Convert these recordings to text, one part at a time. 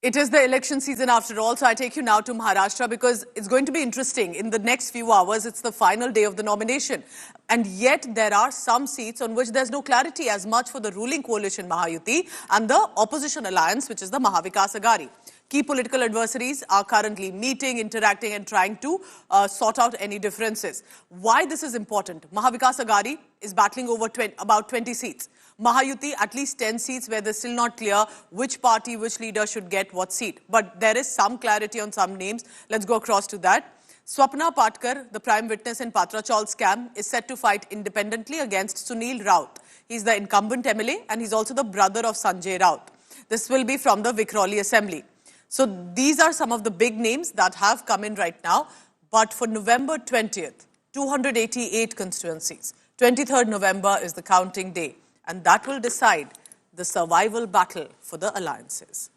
It is the election season after all, so I take you now to Maharashtra because it's going to be interesting. In the next few hours, it's the final day of the nomination. And yet there are some seats on which there's no clarity as much for the ruling coalition Mahayuti and the opposition alliance, which is the Mahavikas Aghadi. Key political adversaries are currently meeting, interacting and trying to sort out any differences. Why this is important? Mahavikas Aghadi is battling over about 20 seats. Mahayuti, at least 10 seats where they're still not clear which party, which leader should get what seat. But there is some clarity on some names. Let's go across to that. Swapna Patkar, the prime witness in Patra Chaul scam, is set to fight independently against Sunil Raut. He's the incumbent MLA and he's also the brother of Sanjay Raut. This will be from the Vikhroli Assembly. So these are some of the big names that have come in right now. But for November 20th, 288 constituencies. 23rd November is the counting day. And that will decide the survival battle for the alliances.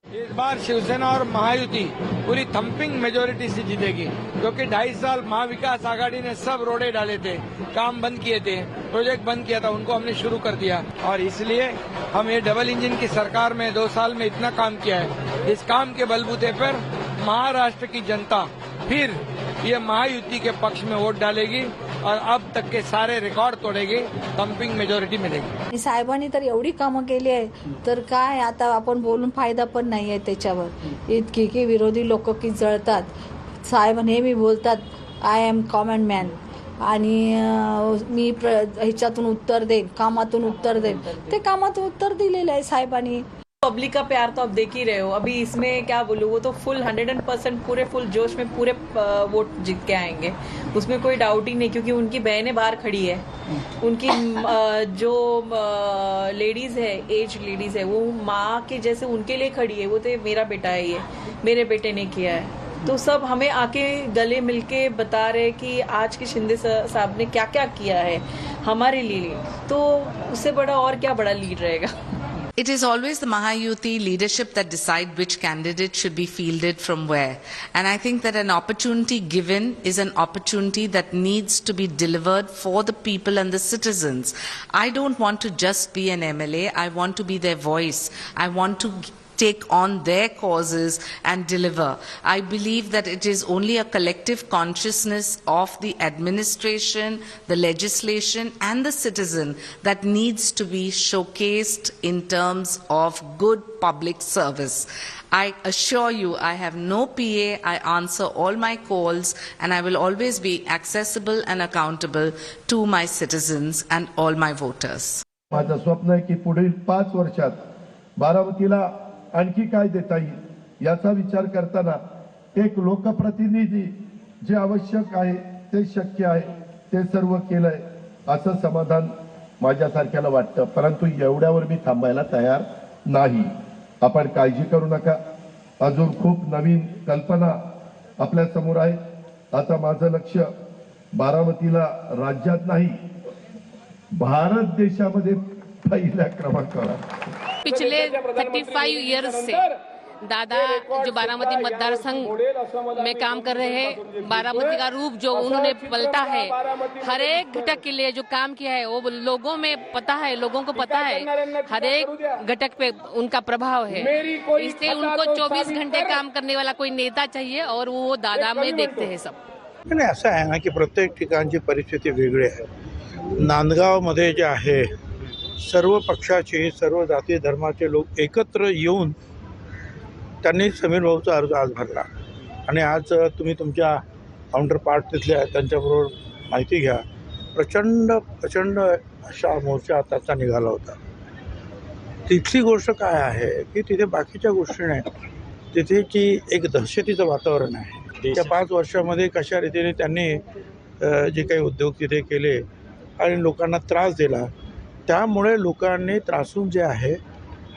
इस बार शिवसेना और महायुति पूरी thumping majority से जीतेगी क्योंकि 2.5 साल महाविकास आघाड़ी ने सब रोड़े डाले थे, काम बंद किए थे, प्रोजेक्ट बंद किया था, उनको हमने शुरू कर दिया और इसलिए हम ये डबल इंजन की सरकार में 2 साल में इतना काम किया है। इस काम के बलबूते पर महाराष्ट्र की जनता फिर ये महायुति के पक्ष में वोट डालेगी और अब तक के सारे रिकॉर्ड तोडेगी, थंपिंग मेजॉरिटी मिलेगी। साहेबांनी तर एवढी कामं केली आहे तर काय आता आपण बोलून फायदा पण नाही आहे त्याच्यावर। इतकी की विरोधी लोक की जळतात, साहेब नेहमी बोलतात आय एम कॉमन मॅन आणि मी ह्याच्यातून उत्तर देईन, कामातून उत्तर देईन। ते कामातून उत्तर दिलेलं आहे साहेबांनी। पब्लिक का प्यार तो आप देख ही रहे हो। अभी इसमें क्या बोलूँ, वो तो फुल 100% पूरे फुल जोश में पूरे वोट जीत के आएंगे, उसमें कोई डाउट ही नहीं क्योंकि उनकी बहनें बाहर खड़ी है। उनकी जो लेडीज है, एज लेडीज है, वो माँ के जैसे उनके लिए खड़ी है। वो तो मेरा बेटा है, ये मेरे बेटे ने किया है। तो सब हमें आके गले मिलके बता रहे कि आज के शिंदे साहब ने क्या क्या किया है हमारे लिए, तो उससे बड़ा और क्या बड़ा लीड रहेगा। It is always the Mahayuti leadership that decide which candidate should be fielded from where. And I think that an opportunity given is an opportunity that needs to be delivered for the people and the citizens. I don't want to just be an MLA. I want to be their voice. I want to take on their causes and deliver. I believe that it is only a collective consciousness of the administration, the legislation and the citizen that needs to be showcased in terms of good public service. I assure you, I have no PA, I answer all my calls and I will always be accessible and accountable to my citizens and all my voters. माझं स्वप्न आहे की पुढील 5 वर्षात बारामतीला आणखी काय देता येईल याचा विचार करताना एक लोकप्रतिनिधी जे आवश्यक आहे ते शक्य आहे ते सर्व केलंय असं समाधान माझ्यासारख्याला वाटतं। परंतु एवढ्यावर मी थांबायला तयार नाही। आपण काळजी करू नका, अजून खूप नवीन कल्पना आपल्या समोर आहे। आता माझं लक्ष बारामतीला राज्यात नाही, भारत देशामध्ये पहिल्या क्रमांकावर। पिछले 35 इयर्स से दादा जो बारामती मतदार संघ में काम कर रहे हैं, बारामती का रूप जो उन्होंने पलटा है, हर एक घटक के लिए जो काम किया है वो लोगों में पता है, लोगों को पता है, हर एक घटक पे उनका प्रभाव है। इससे उनको 24 घंटे काम करने वाला कोई नेता चाहिए और वो दादा में देखते हैं सब। नाही, असं आहे ना की प्रत्येक ठिकाणची परिस्थिती वेगळी आहे। नांदगाव मध्ये जे आहे सर्व पक्षाचे, सर्व जाती धर्माचे लोक एकत्र येऊन त्यांनी समीर भाऊचा अर्ज आज भरला आणि आज तुम्ही तुमच्या काउंटर पार्ट तिथल्या त्यांच्याबरोबर माहिती घ्या। प्रचंड अशा मोर्चा त्याचा निघाला होता। तिथली गोष्ट काय आहे की तिथे बाकीच्या गोष्टी नाही, तिथे की एक दहशतीचं वातावरण आहे। त्या 5 वर्षामध्ये कशा रीतीने त्यांनी जे काही उद्योग तिथे केले आणि लोकांना त्रास दिला, त्यामुळे लोकांनी त्रासून जे आहे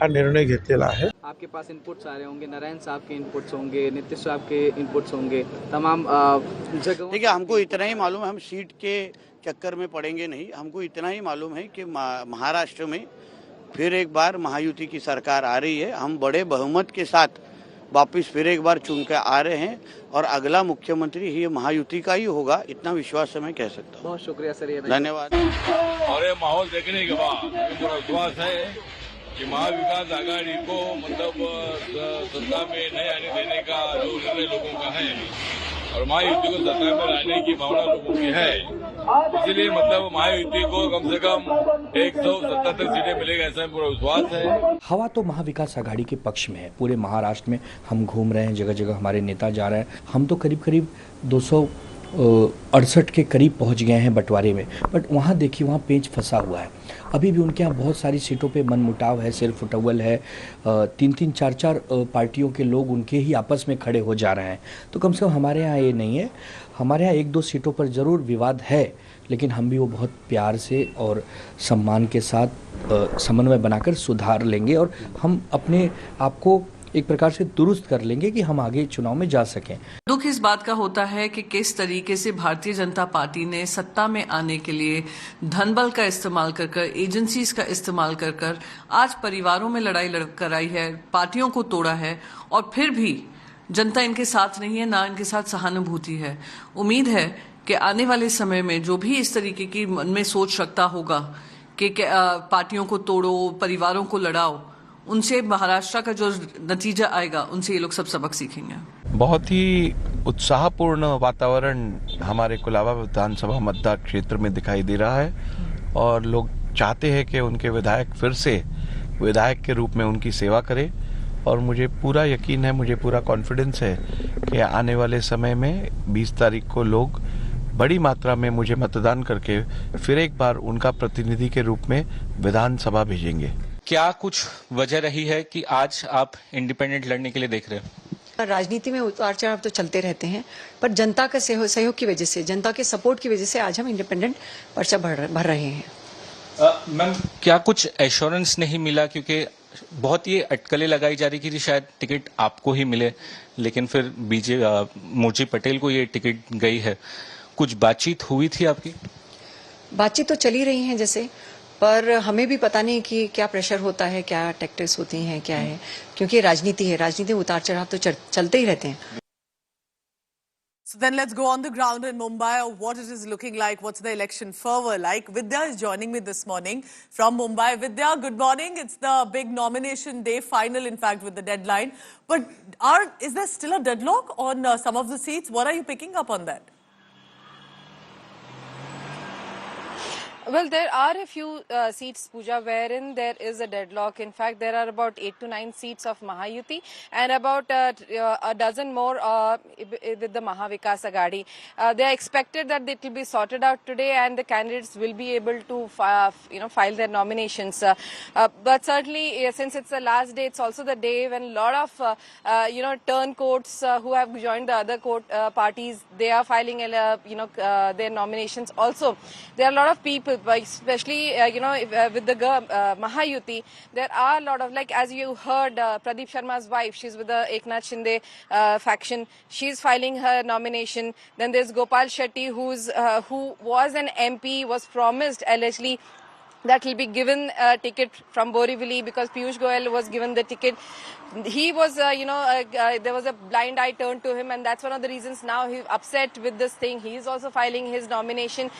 हा निर्णय घेतलेला आहे। आपके पास इनपुट्स आ रहे होंगे, नारायण साहब के इनपुट्स होंगे, नीतीश साहब के इनपुट्स होंगे, तमाम जगहों। देखिए, हमको इतना ही मालूम है, हम सीट के चक्कर में पड़ेंगे नहीं। हमको इतना ही मालूम है कि महाराष्ट्र में फिर एक बार महायुति की सरकार आ रही है। हम बड़े बहुमत के साथ वापिस फिर एक बार चुन कर आ रहे हैं और अगला मुख्यमंत्री ही महायुति का ही होगा, इतना विश्वास से मैं कह सकता हूँ। बहुत शुक्रिया सर, धन्यवाद। और ये माहौल देखने के बाद पूरा विश्वास है कि महाविकास आघाड़ी को मतलब सत्ता में नहीं आने देने का जो निर्णय लोगों का है और महायुति को सत्ता में लाने की भावना लोगों की है, इसीलिए मतलब महायुति को कम से कम 177 सीटें मिलेगा ऐसा पूरा विश्वास है। हवा तो महाविकास आघाड़ी के पक्ष में है। पूरे महाराष्ट्र में हम घूम रहे हैं, जगह जगह हमारे नेता जा रहे हैं। हम तो करीब करीब 268 के करीब पहुंच गए हैं बंटवारे में, बट वहाँ देखिए वहाँ पेंच फंसा हुआ है। अभी भी उनके यहाँ बहुत सारी सीटों पे मनमुटाव है, सिर फुटअव्वल है। 3-3, 4-4 पार्टियों के लोग उनके ही आपस में खड़े हो जा रहे हैं। तो कम से कम हमारे यहाँ ये नहीं है। हमारे यहाँ 1-2 सीटों पर ज़रूर विवाद है, लेकिन हम भी वो बहुत प्यार से और सम्मान के साथ समन्वय बनाकर सुधार लेंगे और हम अपने आप को एक प्रकार से दुरुस्त कर लेंगे कि हम आगे चुनाव में जा सकें। दुख इस बात का होता है कि किस तरीके से भारतीय जनता पार्टी ने सत्ता में आने के लिए धनबल का इस्तेमाल कर एजेंसीज का इस्तेमाल कर आज परिवारों में लड़ाई कराई है, पार्टियों को तोड़ा है और फिर भी जनता इनके साथ नहीं है, ना इनके साथ सहानुभूति है। उम्मीद है कि आने वाले समय में जो भी इस तरीके की मन में सोच रखता होगा कि पार्टियों को तोड़ो, परिवारों को लड़ाओ, उनसे महाराष्ट्र का जो नतीजा आएगा उनसे ये लोग सब सबक सीखेंगे। बहुत ही उत्साहपूर्ण वातावरण हमारे कुलाबा विधानसभा मतदान क्षेत्र में दिखाई दे रहा है और लोग चाहते हैं कि उनके विधायक फिर से विधायक के रूप में उनकी सेवा करें और मुझे पूरा यकीन है, मुझे पूरा कॉन्फिडेंस है कि आने वाले समय में 20 तारीख को लोग बड़ी मात्रा में मुझे मतदान करके फिर एक बार उनका प्रतिनिधि के रूप में विधानसभा भेजेंगे। क्या कुछ वजह रही है कि आज आप इंडिपेंडेंट लड़ने के लिए देख रहे हैं? राजनीति में उतार चढ़ाव तो चलते रहते हैं, पर जनता का सहयोग की वजह से, जनता के सपोर्ट की वजह से आज हम इंडिपेंडेंट पर्चा भर रहे हैं। मैम, क्या कुछ एश्योरेंस नहीं मिला? क्योंकि बहुत ये अटकलें लगाई जा रही कि शायद टिकट आपको ही मिले, लेकिन फिर मोर्जी पटेल को ये टिकट गई है। कुछ बातचीत हुई थी आपकी? बातचीत तो चली रही है जैसे, पर हमें भी पता नहीं कि क्या प्रेशर होता है, क्या टैक्टिक्स होती हैं, क्या है, क्योंकि राजनीति है, राजनीति में उतार चढ़ाव तो चलते ही रहते हैं। So then let's go on the ground in Mumbai, what it is looking like, what's the election fervor like. Vidya is joining me this morning from Mumbai. Vidya, good morning. It's the big nomination day, final in fact with the deadline. But is there still a deadlock on some of the seats? What are you picking up on that? Well, there are a few seats, Pooja, wherein there is a deadlock. In fact, there are about 8 to 9 seats of Mahayuti and about a dozen more with the Mahavikas Aghadi. They are expected that it will be sorted out today and the candidates will be able to file their nominations. But certainly, since it's the last day, it's also the day when a lot of turncoats who have joined the other parties, they are filing their nominations. Also, there are a lot of people, especially with the Mahayuti, there are a lot of, like as you heard, Pradeep Sharma's wife, she's with the Eknath Shinde faction, she's filing her nomination. Then there's Gopal Shetty, who was an MP, was promised allegedly that he'll be given a ticket from Borivali because Piyush Goyal was given the ticket. He was, there was a blind eye turned to him, and that's one of the reasons now he's upset with this thing. He's also filing his nomination.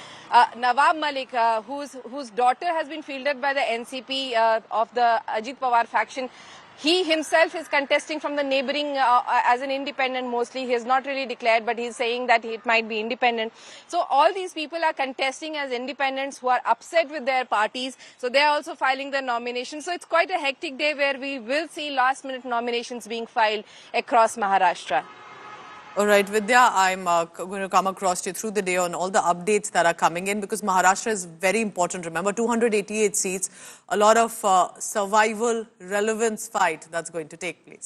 Nawab Malik, whose daughter has been fielded by the NCP of the Ajit Pawar faction, he himself is contesting from the neighbouring as an independent mostly. He has not really declared, but he's saying that it might be independent. So all these people are contesting as independents who are upset with their parties. So they are also filing their nominations. So it's quite a hectic day where we will see last minute nominations being filed across Maharashtra. All right, Vidya, I'm going to come across you through the day on all the updates that are coming in because Maharashtra is very important. Remember, 288 seats, a lot of survival relevance fight that's going to take place.